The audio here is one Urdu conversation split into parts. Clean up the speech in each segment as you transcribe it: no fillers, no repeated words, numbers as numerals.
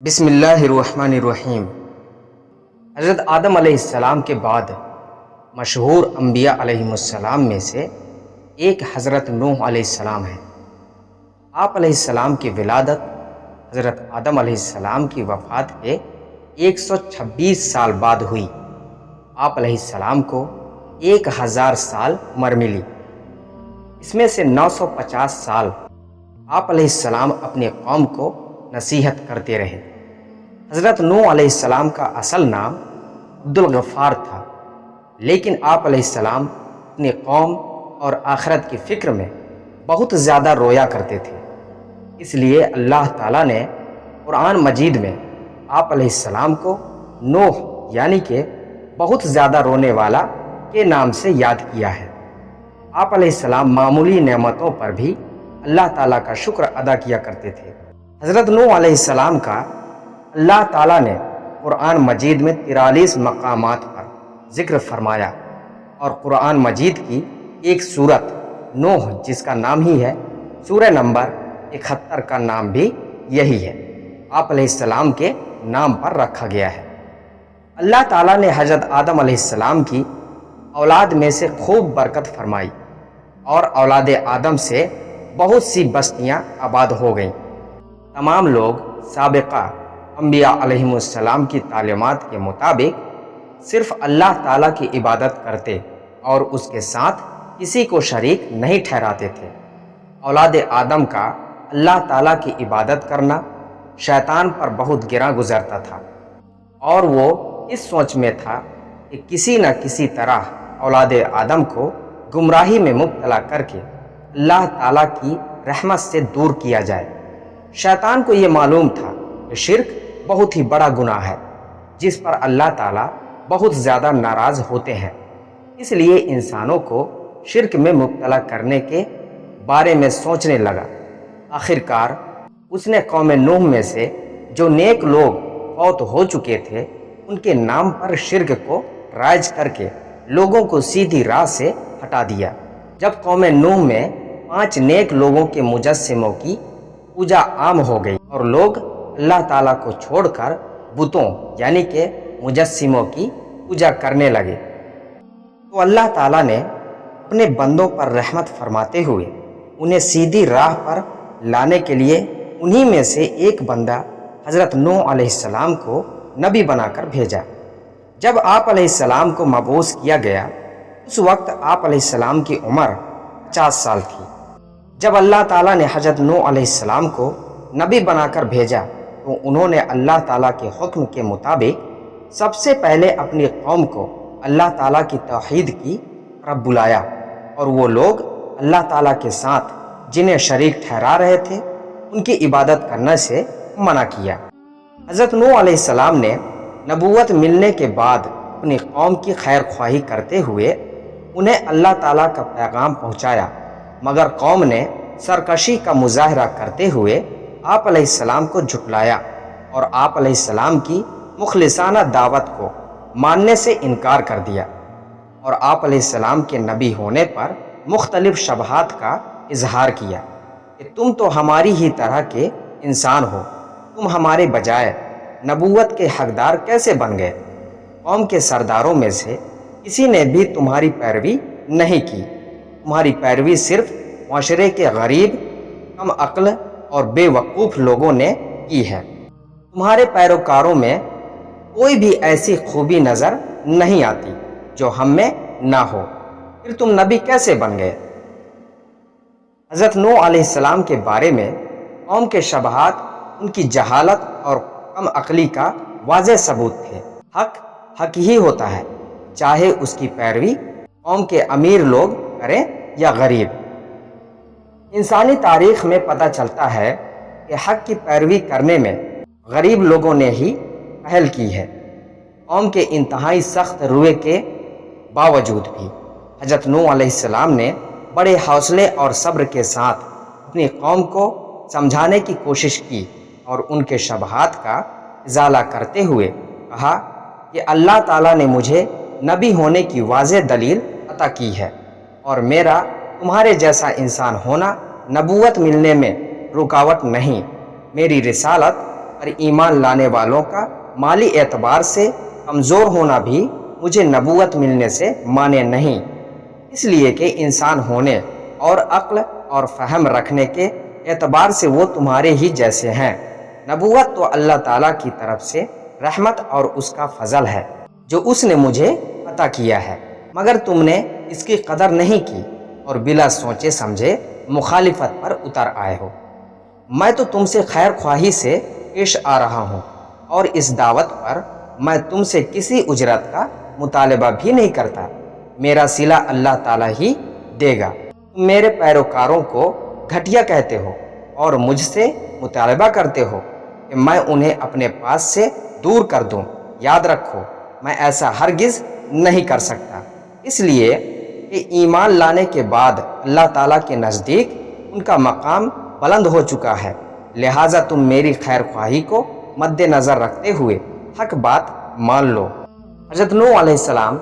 بسم اللہ الرحمن الرحیم۔ حضرت آدم علیہ السلام کے بعد مشہور انبیاء علیہم السلام میں سے ایک حضرت نوح علیہ السلام ہیں۔ آپ علیہ السلام کی ولادت حضرت آدم علیہ السلام کی وفات کے 126 سال بعد ہوئی۔ آپ علیہ السلام کو 1000 سال عمر ملی۔ اس میں سے 950 سال آپ علیہ السلام اپنی قوم کو نصیحت کرتے رہے۔ حضرت نوح علیہ السلام کا اصل نام عبدالغفار تھا، لیکن آپ علیہ السلام اپنی قوم اور آخرت کی فکر میں بہت زیادہ رویا کرتے تھے۔ اس لیے اللہ تعالیٰ نے قرآن مجید میں آپ علیہ السلام کو نوح یعنی کہ بہت زیادہ رونے والا کے نام سے یاد کیا ہے۔ آپ علیہ السلام معمولی نعمتوں پر بھی اللہ تعالیٰ کا شکر ادا کیا کرتے تھے۔ حضرت نوح علیہ السلام کا اللہ تعالیٰ نے قرآن مجید میں 43 مقامات پر ذکر فرمایا، اور قرآن مجید کی ایک سورت نوح جس کا نام ہی ہے، سورہ نمبر 71 کا نام بھی یہی ہے، آپ علیہ السلام کے نام پر رکھا گیا ہے۔ اللہ تعالیٰ نے حضرت آدم علیہ السلام کی اولاد میں سے خوب برکت فرمائی، اور اولاد آدم سے بہت سی بستیاں آباد ہو گئیں۔ تمام لوگ سابقہ انبیاء علیہم السلام کی تعلیمات کے مطابق صرف اللہ تعالیٰ کی عبادت کرتے اور اس کے ساتھ کسی کو شریک نہیں ٹھہراتے تھے۔ اولاد آدم کا اللہ تعالیٰ کی عبادت کرنا شیطان پر بہت گراں گزرتا تھا، اور وہ اس سوچ میں تھا کہ کسی نہ کسی طرح اولاد آدم کو گمراہی میں مبتلا کر کے اللہ تعالیٰ کی رحمت سے دور کیا جائے۔ شیطان کو یہ معلوم تھا کہ شرک بہت ہی بڑا گناہ ہے، جس پر اللہ تعالیٰ بہت زیادہ ناراض ہوتے ہیں۔ اس لیے انسانوں کو شرک میں مبتلا کرنے کے بارے میں سوچنے لگا۔ آخرکار اس نے قوم نوح میں سے جو نیک لوگ فوت ہو چکے تھے ان کے نام پر شرک کو رائج کر کے لوگوں کو سیدھی راہ سے ہٹا دیا۔ جب قوم نوح میں 5 نیک لوگوں کے مجسموں کی پوجا عام ہو گئی اور لوگ اللہ تعالیٰ کو چھوڑ کر بتوں یعنی کہ مجسموں کی پوجا کرنے لگے، تو اللہ تعالیٰ نے اپنے بندوں پر رحمت فرماتے ہوئے انہیں سیدھی راہ پر لانے کے لیے انہی میں سے ایک بندہ حضرت نوح علیہ السلام کو نبی بنا کر بھیجا۔ جب آپ علیہ السلام کو مبعوث کیا گیا اس وقت آپ علیہ السلام کی عمر 50 سال تھی۔ جب اللہ تعالیٰ نے حضرت نوح علیہ السلام کو نبی بنا کر بھیجا تو انہوں نے اللہ تعالیٰ کے حکم کے مطابق سب سے پہلے اپنی قوم کو اللہ تعالیٰ کی توحید کی طرف بلایا، اور وہ لوگ اللہ تعالیٰ کے ساتھ جنہیں شریک ٹھہرا رہے تھے ان کی عبادت کرنے سے منع کیا۔ حضرت نوح علیہ السلام نے نبوت ملنے کے بعد اپنی قوم کی خیر خواہی کرتے ہوئے انہیں اللہ تعالیٰ کا پیغام پہنچایا، مگر قوم نے سرکشی کا مظاہرہ کرتے ہوئے آپ علیہ السلام کو جھٹلایا اور آپ علیہ السلام کی مخلصانہ دعوت کو ماننے سے انکار کر دیا، اور آپ علیہ السلام کے نبی ہونے پر مختلف شبہات کا اظہار کیا کہ تم تو ہماری ہی طرح کے انسان ہو، تم ہمارے بجائے نبوت کے حقدار کیسے بن گئے؟ قوم کے سرداروں میں سے کسی نے بھی تمہاری پیروی نہیں کی، تمہاری پیروی صرف معاشرے کے غریب، کم عقل اور بے وقوف لوگوں نے کی ہے۔ تمہارے پیروکاروں میں کوئی بھی ایسی خوبی نظر نہیں آتی جو ہم میں نہ ہو، پھر تم نبی کیسے بن گئے؟ حضرت نوح علیہ السلام کے بارے میں قوم کے شبہات ان کی جہالت اور کم عقلی کا واضح ثبوت تھے۔ حق حق ہی ہوتا ہے، چاہے اس کی پیروی قوم کے امیر لوگ کریں یا غریب۔ انسانی تاریخ میں پتہ چلتا ہے کہ حق کی پیروی کرنے میں غریب لوگوں نے ہی پہل کی ہے۔ قوم کے انتہائی سخت رویے کے باوجود بھی حضرت نوح علیہ السلام نے بڑے حوصلے اور صبر کے ساتھ اپنی قوم کو سمجھانے کی کوشش کی، اور ان کے شبہات کا ازالہ کرتے ہوئے کہا کہ اللہ تعالیٰ نے مجھے نبی ہونے کی واضح دلیل عطا کی ہے، اور میرا تمہارے جیسا انسان ہونا نبوت ملنے میں رکاوٹ نہیں۔ میری رسالت پر ایمان لانے والوں کا مالی اعتبار سے کمزور ہونا بھی مجھے نبوت ملنے سے مانے نہیں، اس لیے کہ انسان ہونے اور عقل اور فہم رکھنے کے اعتبار سے وہ تمہارے ہی جیسے ہیں۔ نبوت تو اللہ تعالیٰ کی طرف سے رحمت اور اس کا فضل ہے جو اس نے مجھے عطا کیا ہے، مگر تم نے اس کی قدر نہیں کی اور بلا سوچے سمجھے مخالفت پر اتر آئے ہو۔ میں تو تم سے خیر خواہی سے پیش آ رہا ہوں اور اس دعوت پر میں تم سے کسی اجرت کا مطالبہ بھی نہیں کرتا، میرا صلہ اللہ تعالیٰ ہی دے گا۔ تم میرے پیروکاروں کو گھٹیا کہتے ہو اور مجھ سے مطالبہ کرتے ہو کہ میں انہیں اپنے پاس سے دور کر دوں۔ یاد رکھو میں ایسا ہرگز نہیں کر سکتا، اس لیے کہ ایمان لانے کے بعد اللہ تعالیٰ کے نزدیک ان کا مقام بلند ہو چکا ہے، لہٰذا تم میری خیر خواہی کو مد نظر رکھتے ہوئے حق بات مان لو۔ حضرت نوح علیہ السلام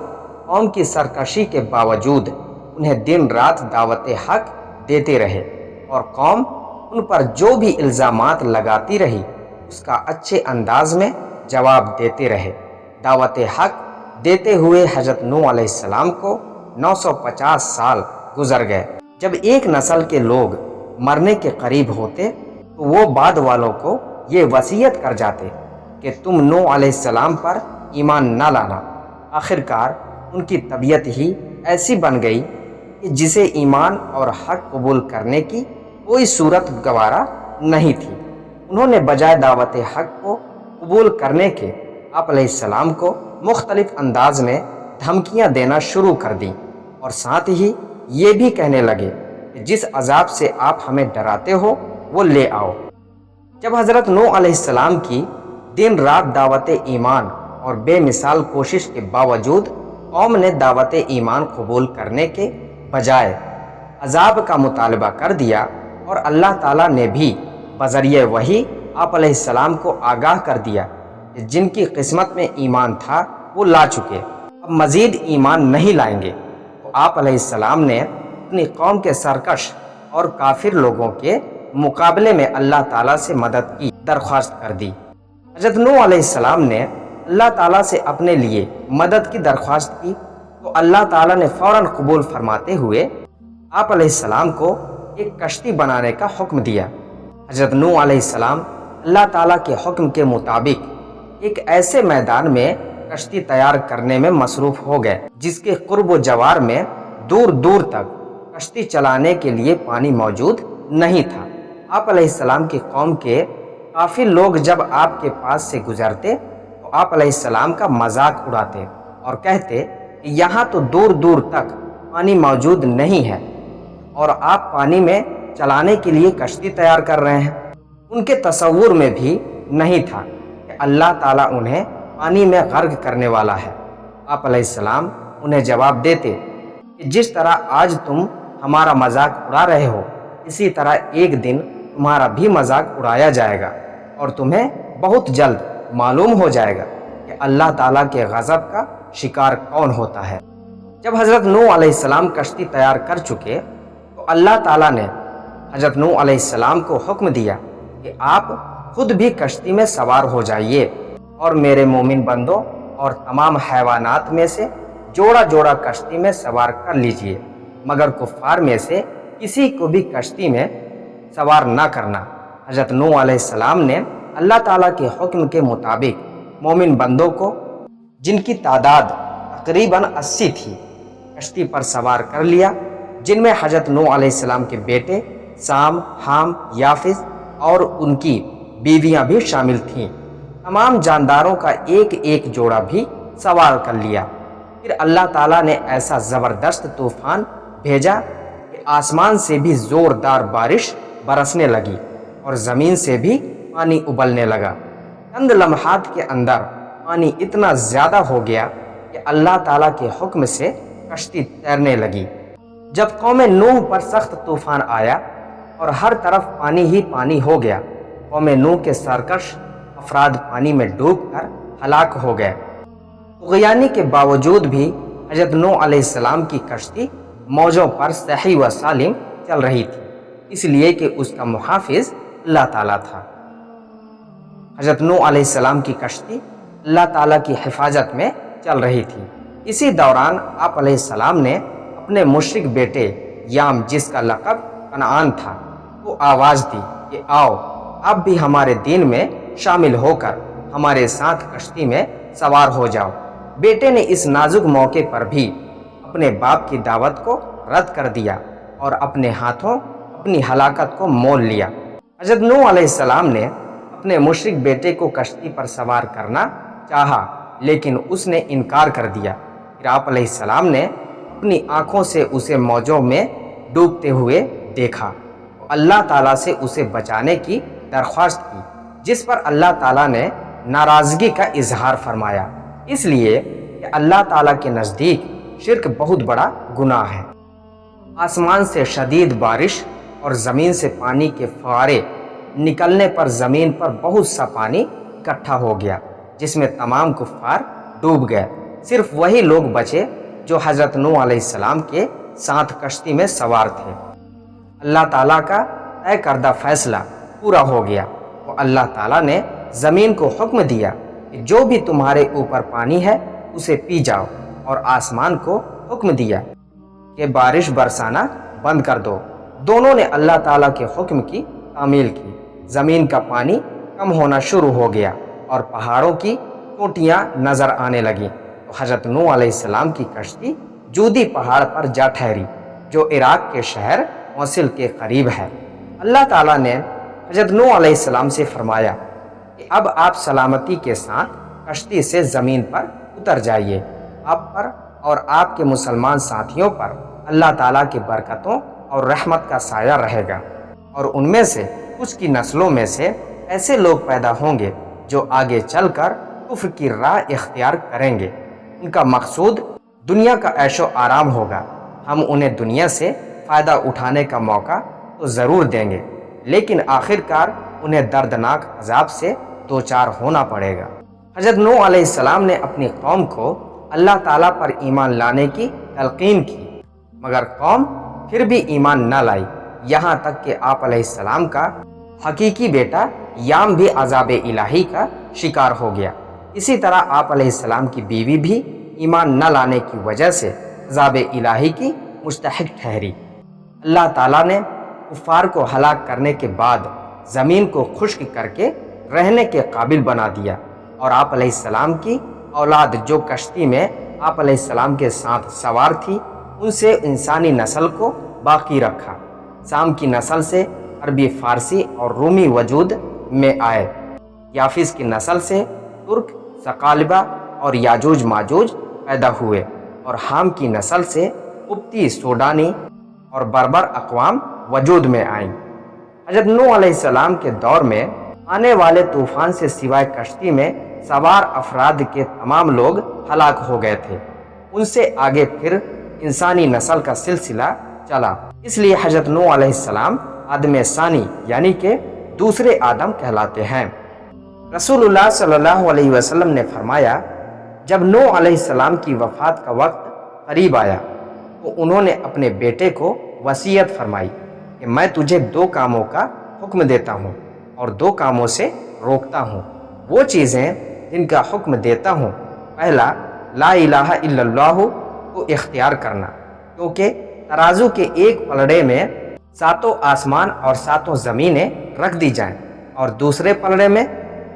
قوم کی سرکشی کے باوجود انہیں دن رات دعوت حق دیتے رہے اور قوم ان پر جو بھی الزامات لگاتی رہی اس کا اچھے انداز میں جواب دیتے رہے۔ دعوت حق دیتے ہوئے حضرت نوح علیہ السلام کو 950 سال گزر گئے۔ جب ایک نسل کے لوگ مرنے کے قریب ہوتے تو وہ بعد والوں کو یہ وصیت کر جاتے کہ تم نوح علیہ السلام پر ایمان نہ لانا۔ آخرکار ان کی طبیعت ہی ایسی بن گئی کہ جسے ایمان اور حق قبول کرنے کی کوئی صورت گوارا نہیں تھی، انہوں نے بجائے دعوت حق کو قبول کرنے کے آپ علیہ السلام کو مختلف انداز میں دھمکیاں دینا شروع کر دیں اور ساتھ ہی یہ بھی کہنے لگے کہ جس عذاب سے آپ ہمیں ڈراتے ہو وہ لے آؤ۔ جب حضرت نوح علیہ السلام کی دن رات دعوت ایمان اور بے مثال کوشش کے باوجود قوم نے دعوت ایمان قبول کرنے کے بجائے عذاب کا مطالبہ کر دیا اور اللہ تعالیٰ نے بھی بذریعہ وحی آپ علیہ السلام کو آگاہ کر دیا کہ جن کی قسمت میں ایمان تھا وہ لا چکے، اب مزید ایمان نہیں لائیں گے، تو آپ علیہ السلام نے اپنی قوم کے سرکش اور کافر لوگوں کے مقابلے میں اللہ تعالیٰ سے مدد کی درخواست کر دی۔ حضرت نوح علیہ السلام نے اللہ تعالیٰ سے اپنے لیے مدد کی درخواست کی تو اللہ تعالیٰ نے فوراً قبول فرماتے ہوئے آپ علیہ السلام کو ایک کشتی بنانے کا حکم دیا۔ حضرت نوح علیہ السلام اللہ تعالیٰ کے حکم کے مطابق ایک ایسے میدان میں کشتی تیار کرنے میں مصروف ہو گئے جس کے قرب و جوار میں دور دور تک کشتی چلانے کے لیے پانی موجود نہیں تھا۔ آپ علیہ السلام کی قوم کے کافی لوگ جب آپ کے پاس سے گزرتے تو آپ علیہ السلام کا مذاق اڑاتے اور کہتے کہ یہاں تو دور دور تک پانی موجود نہیں ہے اور آپ پانی میں چلانے کے لیے کشتی تیار کر رہے ہیں۔ ان کے تصور میں بھی نہیں تھا کہ اللہ تعالیٰ انہیں پانی میں غرق کرنے والا ہے۔ آپ علیہ السلام انہیں جواب دیتے کہ جس طرح آج تم ہمارا مذاق اڑا رہے ہو اسی طرح ایک دن تمہارا بھی مذاق اڑایا جائے گا اور تمہیں بہت جلد معلوم ہو جائے گا کہ اللہ تعالیٰ کے غضب کا شکار کون ہوتا ہے۔ جب حضرت نوح علیہ السلام کشتی تیار کر چکے تو اللہ تعالیٰ نے حضرت نوح علیہ السلام کو حکم دیا کہ آپ خود بھی کشتی میں سوار ہو جائیے اور میرے مومن بندوں اور تمام حیوانات میں سے جوڑا جوڑا کشتی میں سوار کر لیجئے، مگر کفار میں سے کسی کو بھی کشتی میں سوار نہ کرنا۔ حضرت نوح علیہ السلام نے اللہ تعالیٰ کے حکم کے مطابق مومن بندوں کو جن کی تعداد تقریباً 80 تھی کشتی پر سوار کر لیا، جن میں حضرت نوح علیہ السلام کے بیٹے سام، حام، یافس اور ان کی بیویاں بھی شامل تھیں۔ تمام جانداروں کا ایک ایک جوڑا بھی سوار کر لیا۔ پھر اللہ تعالیٰ نے ایسا زبردست طوفان بھیجا کہ آسمان سے بھی زوردار بارش برسنے لگی اور زمین سے بھی پانی ابلنے لگا۔ چند لمحات کے اندر پانی اتنا زیادہ ہو گیا کہ اللہ تعالیٰ کے حکم سے کشتی تیرنے لگی۔ جب قوم نوح پر سخت طوفان آیا اور ہر طرف پانی ہی پانی ہو گیا، قوم نوح کے سرکش افراد پانی میں ڈوب کر ہلاک ہو گئے۔ طغیانی کے باوجود بھی حضرت نوح علیہ السلام کی کشتی موجوں پر صحیح و سالم چل رہی تھی، اس لیے کہ اس کا محافظ اللہ تعالیٰ تھا۔ حضرت نوح علیہ السلام کی کشتی اللہ تعالیٰ کی حفاظت میں چل رہی تھی۔ اسی دوران آپ علیہ السلام نے اپنے مشرک بیٹے یام، جس کا لقب کنعان تھا، کو آواز دی کہ آؤ آپ بھی ہمارے دین میں شامل ہو کر ہمارے ساتھ کشتی میں سوار ہو جاؤ۔ بیٹے نے اس نازک موقع پر بھی اپنے باپ کی دعوت کو رد کر دیا اور اپنے ہاتھوں اپنی ہلاکت کو مول لیا۔ حضرت نوح علیہ السلام نے اپنے مشرک بیٹے کو کشتی پر سوار کرنا چاہا، لیکن اس نے انکار کر دیا۔ پھر آپ علیہ السلام نے اپنی آنکھوں سے اسے موجوں میں ڈوبتے ہوئے دیکھا، اللہ تعالیٰ سے اسے بچانے کی درخواست کی، جس پر اللہ تعالیٰ نے ناراضگی کا اظہار فرمایا، اس لیے کہ اللہ تعالیٰ کے نزدیک شرک بہت بڑا گناہ ہے۔ آسمان سے شدید بارش اور زمین سے پانی کے فوارے نکلنے پر زمین پر بہت سا پانی اکٹھا ہو گیا، جس میں تمام کفار ڈوب گئے۔ صرف وہی لوگ بچے جو حضرت نوح علیہ السلام کے ساتھ کشتی میں سوار تھے۔ اللہ تعالیٰ کا طے کردہ فیصلہ پورا ہو گیا، تو اللہ تعالیٰ نے زمین کو حکم دیا کہ جو بھی تمہارے اوپر پانی ہے اسے پی جاؤ، اور آسمان کو حکم دیا کہ بارش برسانا بند کر دو۔ دونوں نے اللہ تعالیٰ کے حکم کی تعمیل کی۔ زمین کا پانی کم ہونا شروع ہو گیا اور پہاڑوں کی چوٹیاں نظر آنے لگیں، تو حضرت نوح علیہ السلام کی کشتی جودی پہاڑ پر جا ٹھہری، جو عراق کے شہر موصل کے قریب ہے۔ اللہ تعالیٰ نے حضرت نوح علیہ السلام سے فرمایا کہ اب آپ سلامتی کے ساتھ کشتی سے زمین پر اتر جائیے۔ آپ پر اور آپ کے مسلمان ساتھیوں پر اللہ تعالیٰ کی برکتوں اور رحمت کا سایہ رہے گا، اور ان میں سے کچھ کی نسلوں میں سے ایسے لوگ پیدا ہوں گے جو آگے چل کر کفر کی راہ اختیار کریں گے۔ ان کا مقصود دنیا کا عیش و آرام ہوگا۔ ہم انہیں دنیا سے فائدہ اٹھانے کا موقع تو ضرور دیں گے، لیکن آخر کار انہیں دردناک عذاب سے دوچار ہونا پڑے گا۔ حضرت نوح علیہ السلام نے اپنی قوم کو اللہ تعالیٰ پر ایمان لانے کی تلقین کی، مگر قوم پھر بھی ایمان نہ لائی، یہاں تک کہ آپ علیہ السلام کا حقیقی بیٹا یام بھی عذاب الہی کا شکار ہو گیا۔ اسی طرح آپ علیہ السلام کی بیوی بھی ایمان نہ لانے کی وجہ سے عذاب الہی کی مستحق ٹھہری۔ اللہ تعالیٰ نے کفار کو ہلاک کرنے کے بعد زمین کو خشک کر کے رہنے کے قابل بنا دیا، اور آپ علیہ السلام کی اولاد جو کشتی میں آپ علیہ السلام کے ساتھ سوار تھی، ان سے انسانی نسل کو باقی رکھا۔ سام کی نسل سے عربی، فارسی اور رومی وجود میں آئے۔ یافس کی نسل سے ترک، ثقالبہ اور یاجوج ماجوج پیدا ہوئے، اور حام کی نسل سے قبطی، سوڈانی اور بربر اقوام وجود میں آئیں۔ حضرت نوح علیہ السلام کے دور میں آنے والے طوفان سے سوائے کشتی میں سوار افراد کے تمام لوگ ہلاک ہو گئے تھے۔ ان سے آگے پھر انسانی نسل کا سلسلہ چلا، اس لیے حضرت نوح علیہ السلام آدم ثانی یعنی کہ دوسرے آدم کہلاتے ہیں۔ رسول اللہ صلی اللہ علیہ وسلم نے فرمایا، جب نوح علیہ السلام کی وفات کا وقت قریب آیا تو انہوں نے اپنے بیٹے کو وصیت فرمائی کہ میں تجھے 2 کاموں کا حکم دیتا ہوں اور 2 کاموں سے روکتا ہوں۔ وہ چیزیں جن کا حکم دیتا ہوں، پہلا لا الہ الا اللہ کو اختیار کرنا، کیونکہ ترازو کے ایک پلڑے میں 7 آسمان اور 7 زمینیں رکھ دی جائیں، اور دوسرے پلڑے میں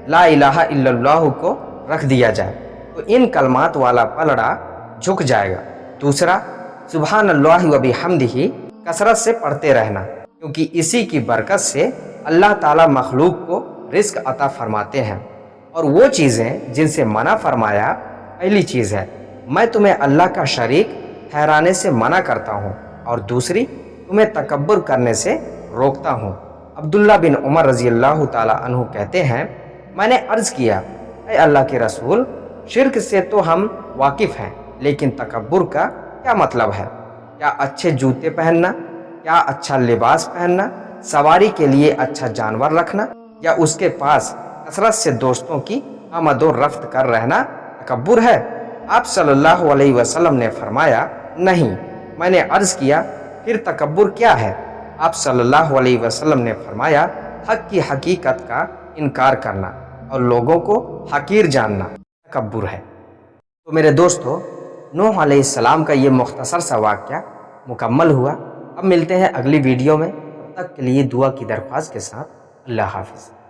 لا الہ الا اللہ کو رکھ دیا جائے تو ان کلمات والا پلڑا جھک جائے گا۔ دوسرا سبحان اللہ و بحمدہ کثرت سے پڑھتے رہنا، کیونکہ اسی کی برکت سے اللہ تعالیٰ مخلوق کو رزق عطا فرماتے ہیں۔ اور وہ چیزیں جن سے منع فرمایا، پہلی چیز ہے میں تمہیں اللہ کا شریک ٹھہرانے سے منع کرتا ہوں، اور دوسری تمہیں تکبر کرنے سے روکتا ہوں۔ عبداللہ بن عمر رضی اللہ تعالیٰ عنہ کہتے ہیں، میں نے عرض کیا، اے اللہ کے رسول، شرک سے تو ہم واقف ہیں، لیکن تکبر کا کیا مطلب ہے؟ کیا اچھے جوتے پہننا، کیا اچھا لباس پہننا، سواری کے لیے اچھا جانور رکھنا، یا اس کے پاس کثرت سے دوستوں کی آمد و رفت کر رہنا تکبر ہے؟ آپ صلی اللہ علیہ وسلم نے فرمایا، نہیں۔ میں نے عرض کیا، پھر تکبر کیا ہے؟ آپ صلی اللہ علیہ وسلم نے فرمایا، حق کی حقیقت کا انکار کرنا، اور لوگوں کو حقیر جاننا تکبر ہے۔ تو میرے دوستو، نوح علیہ السلام کا یہ مختصر سا واقعہ مکمل ہوا۔ اب ملتے ہیں اگلی ویڈیو میں، تب تک کے لیے دعا کی درخواست کے ساتھ اللہ حافظ۔